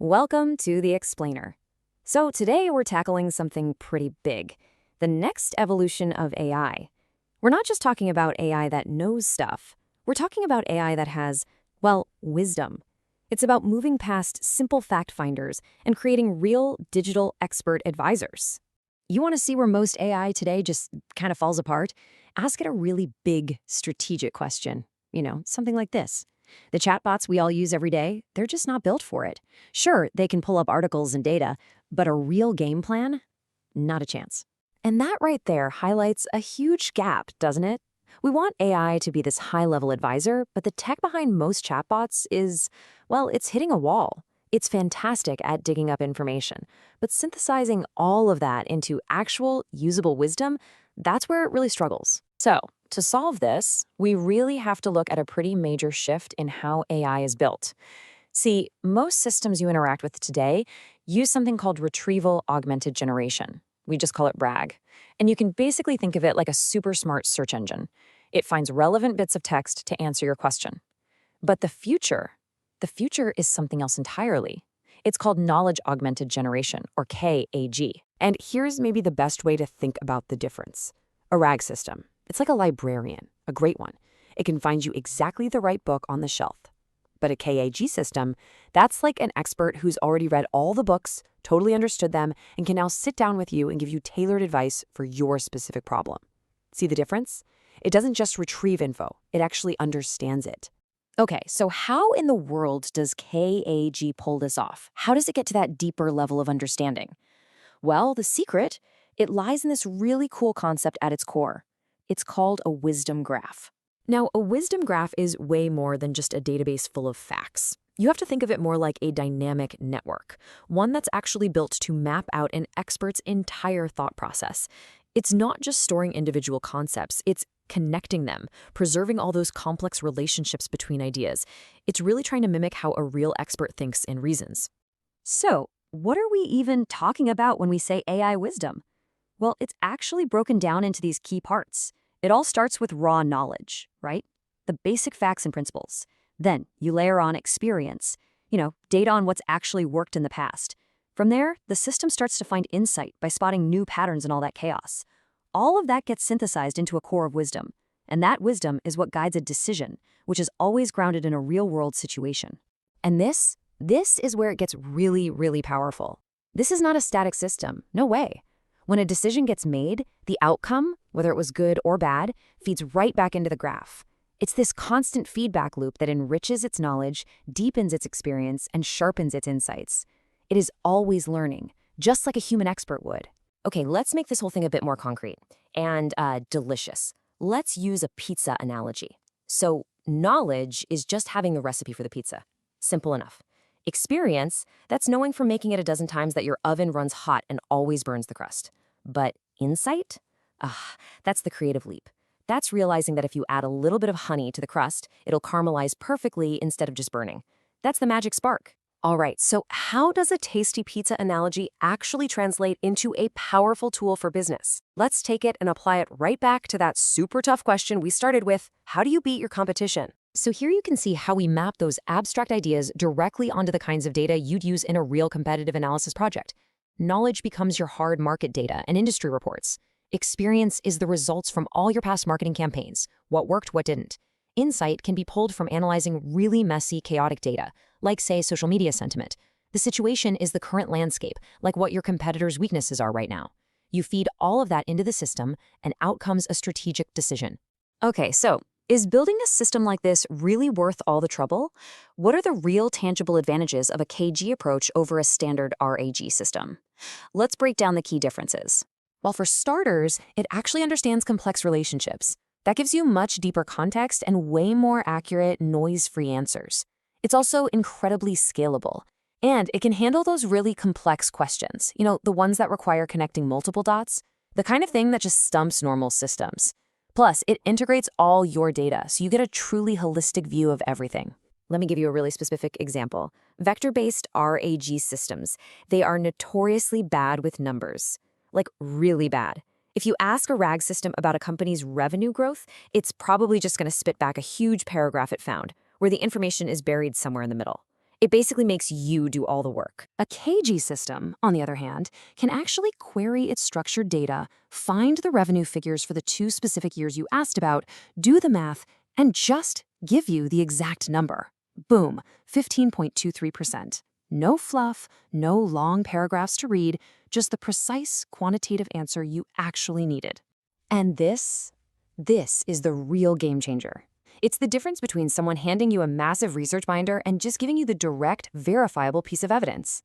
Welcome to The Explainer. So today we're tackling something pretty big, the next evolution of AI. We're not just talking about AI that knows stuff. We're talking about AI that has, well, wisdom. It's about moving past simple fact finders and creating real digital expert advisors. You want to see where most AI today just kind of falls apart? Ask it a really big strategic question. Something like this. The chatbots we all use every day, they're just not built for it. Sure, they can pull up articles and data, but a real game plan? Not a chance. And that right there highlights a huge gap, doesn't it? We want AI to be this high-level advisor, but the tech behind most chatbots is, well, it's hitting a wall. It's fantastic at digging up information, but synthesizing all of that into actual usable wisdom, that's where it really struggles. So, to solve this, we really have to look at a pretty major shift in how AI is built. See, most systems you interact with today use something called Retrieval Augmented Generation. We just call it RAG. And you can basically think of it like a super smart search engine. It finds relevant bits of text to answer your question. But the future is something else entirely. It's called Knowledge Augmented Generation, or KAG. And here's maybe the best way to think about the difference. A RAG system. It's like a librarian, a great one. It can find you exactly the right book on the shelf. But a KAG system, that's like an expert who's already read all the books, totally understood them, and can now sit down with you and give you tailored advice for your specific problem. See the difference? It doesn't just retrieve info, it actually understands it. Okay, so how in the world does KAG pull this off? How does it get to that deeper level of understanding? Well, the secret, it lies in this really cool concept at its core. It's called a wisdom graph. Now, a wisdom graph is way more than just a database full of facts. You have to think of it more like a dynamic network, one that's actually built to map out an expert's entire thought process. It's not just storing individual concepts, it's connecting them, preserving all those complex relationships between ideas. It's really trying to mimic how a real expert thinks and reasons. So, what are we even talking about when we say AI wisdom? Well, it's actually broken down into these key parts. It all starts with raw knowledge, right? The basic facts and principles. Then you layer on experience, data on what's actually worked in the past. From there, the system starts to find insight by spotting new patterns in all that chaos. All of that gets synthesized into a core of wisdom. And that wisdom is what guides a decision, which is always grounded in a real-world situation. And this is where it gets really, really powerful. This is not a static system. No way. When a decision gets made, the outcome, whether it was good or bad, feeds right back into the graph. It's this constant feedback loop that enriches its knowledge, deepens its experience, and sharpens its insights. It is always learning, just like a human expert would. Okay, let's make this whole thing a bit more concrete and delicious. Let's use a pizza analogy. So, knowledge is just having the recipe for the pizza. Simple enough. Experience, that's knowing from making it a dozen times that your oven runs hot and always burns the crust. But insight? That's the creative leap. That's realizing that if you add a little bit of honey to the crust, it'll caramelize perfectly instead of just burning. That's the magic spark. All right, so how does a tasty pizza analogy actually translate into a powerful tool for business? Let's take it and apply it right back to that super tough question we started with: how do you beat your competition? So here you can see how we map those abstract ideas directly onto the kinds of data you'd use in a real competitive analysis project. Knowledge becomes your hard market data and industry reports. Experience is the results from all your past marketing campaigns, what worked, what didn't. Insight can be pulled from analyzing really messy, chaotic data, like, say, social media sentiment. The situation is the current landscape, like what your competitors' weaknesses are right now. You feed all of that into the system, and out comes a strategic decision. Okay, so is building a system like this really worth all the trouble? What are the real tangible advantages of a KG approach over a standard RAG system? Let's break down the key differences. Well, for starters, it actually understands complex relationships. That gives you much deeper context and way more accurate, noise-free answers. It's also incredibly scalable. And it can handle those really complex questions, the ones that require connecting multiple dots, the kind of thing that just stumps normal systems. Plus, it integrates all your data, so you get a truly holistic view of everything. Let me give you a really specific example. Vector-based RAG systems, they are notoriously bad with numbers. Like, really bad. If you ask a RAG system about a company's revenue growth, it's probably just going to spit back a huge paragraph it found, where the information is buried somewhere in the middle. It basically makes you do all the work. A KG system, on the other hand, can actually query its structured data, find the revenue figures for the 2 specific years you asked about, do the math, and just give you the exact number. Boom, 15.23%. No fluff, no long paragraphs to read, just the precise quantitative answer you actually needed. And this is the real game changer. It's the difference between someone handing you a massive research binder and just giving you the direct, verifiable piece of evidence.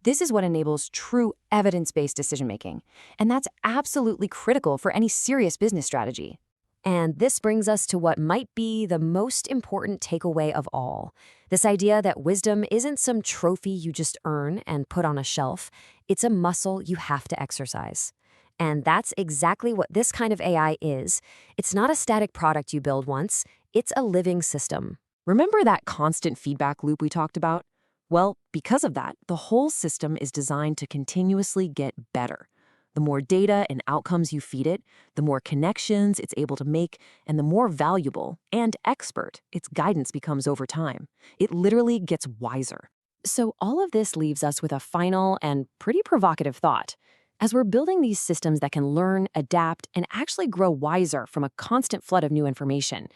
This is what enables true evidence-based decision-making, and that's absolutely critical for any serious business strategy. And this brings us to what might be the most important takeaway of all. This idea that wisdom isn't some trophy you just earn and put on a shelf. It's a muscle you have to exercise. And that's exactly what this kind of AI is. It's not a static product you build once. It's a living system. Remember that constant feedback loop we talked about? Well, because of that, the whole system is designed to continuously get better. The more data and outcomes you feed it, the more connections it's able to make, and the more valuable and expert its guidance becomes over time. It literally gets wiser. So all of this leaves us with a final and pretty provocative thought. As we're building these systems that can learn, adapt, and actually grow wiser from a constant flood of new information,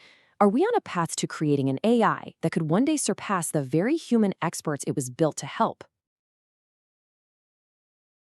are we on a path to creating an AI that could one day surpass the very human experts it was built to help?